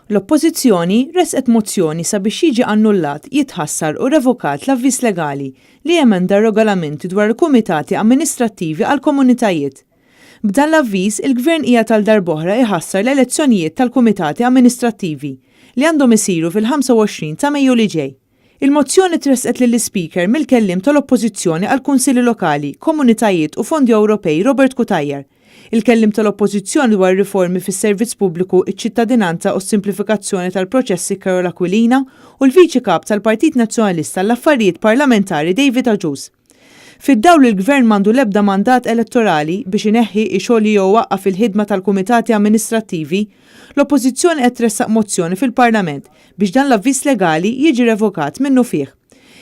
L-Oppożizzjoni resqet mozzjoni sabiex jiġi annullat, jitħassar u revokat l-avviż legali li jemenda r-regolamenti dwar il-Kumitati Amministrattivi għall-komunitajiet. B'dan l-avviż il-Gvern qiegħed tal-darba iħassar l-elezzjonijiet tal-Kumitati Amministrattivi li għandhom isiru fil-25 ta' Mejju li ġej. Il-mozzjoni tresqet lill-Speaker mill-kelliem tal-Oppożizzjoni għall-Kunsilli Lokali, Komunitajiet u Fondi Ewropej Robert Kutajjar. Il-kellim tal-Oppożizzjoni dwar riformi fis-servizz pubbliku, iċ-ċittadinanza u s-simplifikazzjoni tal-proċessi Karola Aquilina u l-Viċi Kap tal-Partit Nazzjonalista l-Affarijiet Parlamentari David Aġus. Fid-dawl il-Gvern m'għandu l-ebda mandat elettorali biex ineħħi x-xogħol jew waqqaf il-ħidma tal-Kumitati Amministrattivi, l-Oppożizzjoni qed tressaq mozzjoni fil-Parlament biex dan l-avviż legali jiġi revokat minnu fih.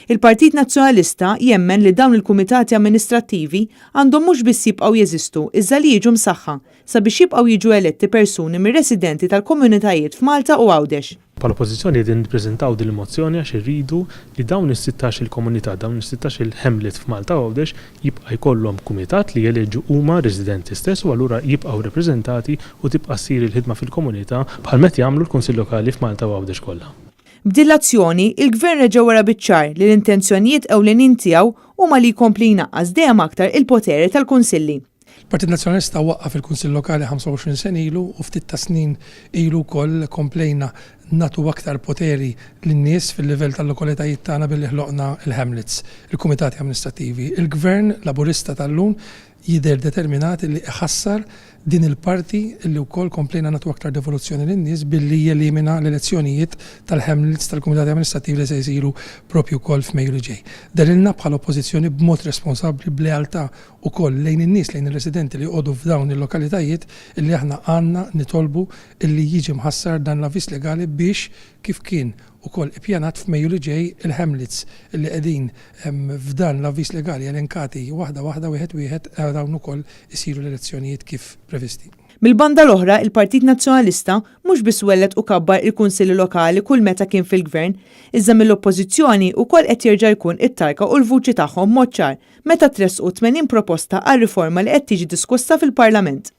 Il-Partit Nazzjonalista jemmen li dawn il-Kumitati Amministrattivi għandhom mhux biss jibqgħu jeżistu iżda li jiġu msaħħa sabiex jibqgħu jiġu eletti persuni mir-residenti tal-komunitajiet f'Malta u Għawdex. Bħall-Oppożizzjoni qegħdin nippreżentaw din il-mozzjoni għax irridu li dawn is-16 il-komunità, dawn is-16 il-ħemlet f'Malta u Għawdex jibqa' jkollhom kumitat li jeleġġu huma residenti stess u allura jibqgħu rappreżentati u tibqa' ssir il-ħidma fil-komunità bħal meta jagħmlu l-Kunsill Lokali f'Malta u Għawdex kollha. B'din l-azzjoni, il-Gvern reġa' wara biċ-ċar li l-intenzjonijiet ewlenin tiegħu huma li jkompli jnaqqas dejjem aktar il-poteri tal-Kunsilli. Il-Partit Nazzjonalista waqqaf il-Kunsill Lokali 25 sen ilu u ftit ta' snin ilu wkoll komplejna natu aktar poteri lin-nies fil-livell tal-lokalitajiet tagħna billi ħloqna il-Hamlets, il-Kumitati Amministrattivi. Il-Gvern Laburista tal-lum jidher determinati li iħassar din il-parti li wkoll komplejna natu aktar devoluzzjoni lin-nies billi jelimina l-elezzjonijiet tal-Hamlets tal-Kumitati Amministrattivi li se jsiru propju wkoll f'Mejju li ġej. Darilna bħala oppożizzjoni b'mod responsabbli b'lealtà wkoll lejn in-nies lejn ir-residenti li jqogħdu f'dawn il-lokalitajiet illi aħna għandna nitolbu illi jiġi mħassar dan l-avviż legali biex kif kien ukoll ippjanat f'Mejju li ġej il-Hamlets li qegħdin f'dan l-avviż legali elenkati waħda wieħed dawn ukoll isiru l-elezzjonijiet kif previsti. Mill-banda l-oħra, il-Partit Nazzjonalista mhux biss wellet u kabbar il-Kunsilli Lokali kull meta kien fil-Gvern, iżda mill-Oppożizzjoni wkoll qed jerġa' jkun it-tarka u l-vuċi tagħhom mod ċar meta tressqu 80 proposta għal riforma li qed tiġi diskussa fil-Parlament.